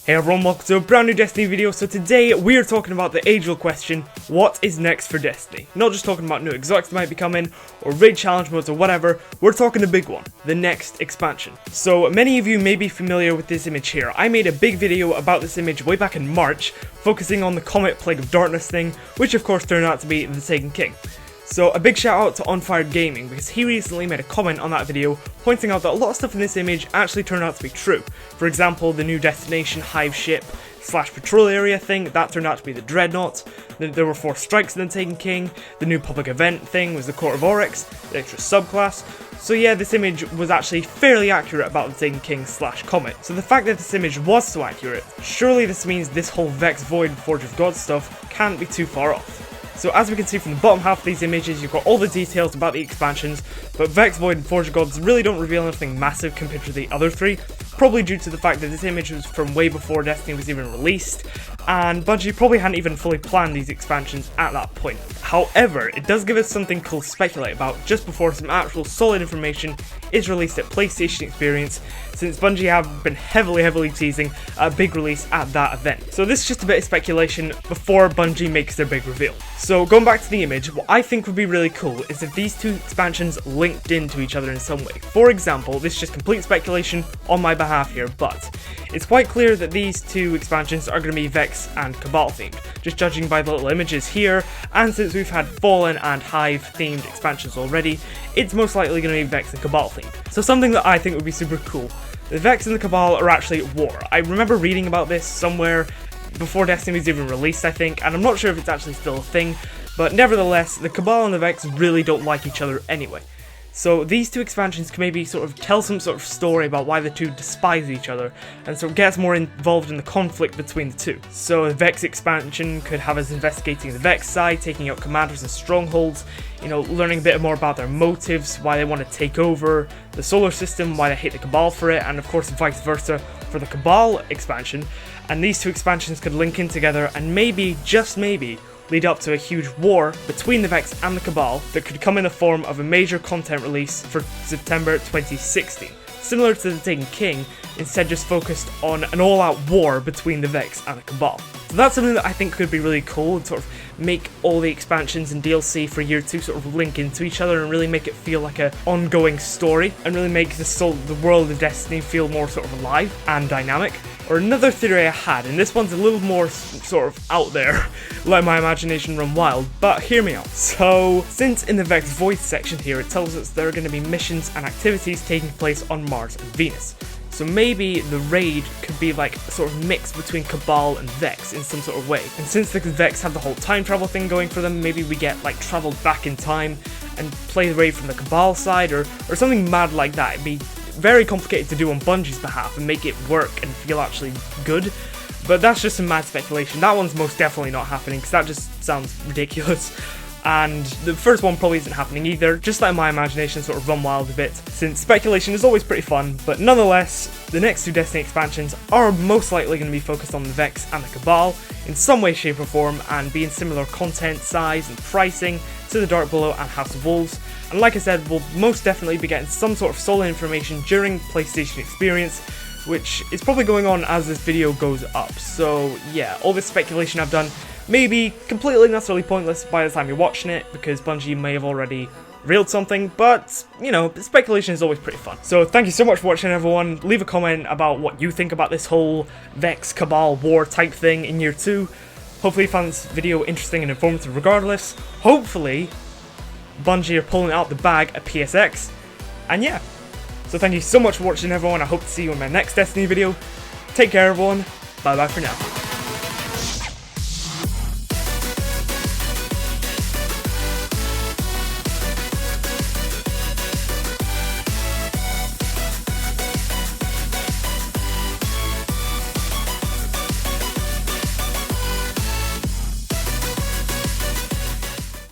Hey everyone, welcome to a brand new Destiny video. So today we are talking about the age-old question, what is next for Destiny? Not just talking about new exotics that might be coming, or raid challenge modes or whatever, we're talking the big one, the next expansion. So many of you may be familiar with this image here. I made a big video about this image way back in March, focusing on the Comet Plague of Darkness thing, which of course turned out to be the Taken King. So a big shout out to Unfired Gaming, because he recently made a comment on that video pointing out that a lot of stuff in this image actually turned out to be true. For example, the new destination hive ship / patrol area thing, that turned out to be the Dreadnought. There were 4 strikes in the Taken King. The new public event thing was the Court of Oryx, the extra subclass. So yeah, this image was actually fairly accurate about the Taken King / Comet. So the fact that this image was so accurate, surely this means this whole Vex Void Forge of God stuff can't be too far off. So as we can see from the bottom half of these images, you've got all the details about the expansions, but Vex Void and Forge of Gods really don't reveal anything massive compared to the other 3, probably due to the fact that this image was from way before Destiny was even released, and Bungie probably hadn't even fully planned these expansions at that point. However, it does give us something cool to speculate about just before some actual solid information is released at PlayStation Experience, since Bungie have been heavily teasing a big release at that event. So this is just a bit of speculation before Bungie makes their big reveal. So going back to the image, what I think would be really cool is if these 2 expansions linked into each other in some way. For example, this is just complete speculation on my behalf here, but it's quite clear that these 2 expansions are going to be Vex and Cabal themed, just judging by the little images here, and since we've had Fallen and Hive themed expansions already, it's most likely going to be Vex and Cabal themed. So something that I think would be super cool. The Vex and the Cabal are actually at war. I remember reading about this somewhere before Destiny was even released, I think, and I'm not sure if it's actually still a thing, but nevertheless, the Cabal and the Vex really don't like each other anyway. So these 2 expansions can maybe sort of tell some sort of story about why the 2 despise each other, and sort of get us more involved in the conflict between the 2. So the Vex expansion could have us investigating the Vex side, taking out commanders and strongholds, you know, learning a bit more about their motives, why they want to take over the solar system, why they hate the Cabal for it, and of course vice versa for the Cabal expansion. And these 2 expansions could link in together and maybe, just maybe, lead up to a huge war between the Vex and the Cabal that could come in the form of a major content release for September 2016. Similar to the Taken King, instead just focused on an all-out war between the Vex and the Cabal. So that's something that I think could be really cool, and sort of make all the expansions and DLC for year 2 sort of link into each other and really make it feel like an ongoing story, and really make the world of Destiny feel more sort of alive and dynamic. Or another theory I had, and this one's a little more sort of out there, let my imagination run wild, but hear me out. So, since in the Vex Void section here it tells us there are going to be missions and activities taking place on Mars and Venus. So maybe the raid could be like a sort of mix between Cabal and Vex in some sort of way. And since the Vex have the whole time travel thing going for them, maybe we get like traveled back in time and play the raid from the Cabal side, or something mad like that. It'd be very complicated to do on Bungie's behalf and make it work and feel actually good, but that's just some mad speculation. That one's most definitely not happening because that just sounds ridiculous, and the first one probably isn't happening either. Just let my imagination sort of run wild a bit, since speculation is always pretty fun. But nonetheless, the next 2 Destiny expansions are most likely going to be focused on the Vex and the Cabal in some way, shape or form, and be in similar content size and pricing to the Dark Below and House of Wolves. And like I said, we'll most definitely be getting some sort of solid information during PlayStation Experience, which is probably going on as this video goes up. So yeah, all this speculation I've done may be completely and utterly pointless by the time you're watching it, because Bungie may have already revealed something, but, you know, speculation is always pretty fun. So thank you so much for watching, everyone. Leave a comment about what you think about this whole Vex Cabal war type thing in year 2. Hopefully you found this video interesting and informative regardless. Hopefully Bungie are pulling out the bag at PSX. And yeah, so thank you so much for watching, everyone. I hope to see you in my next Destiny video. Take care, everyone. Bye bye for now.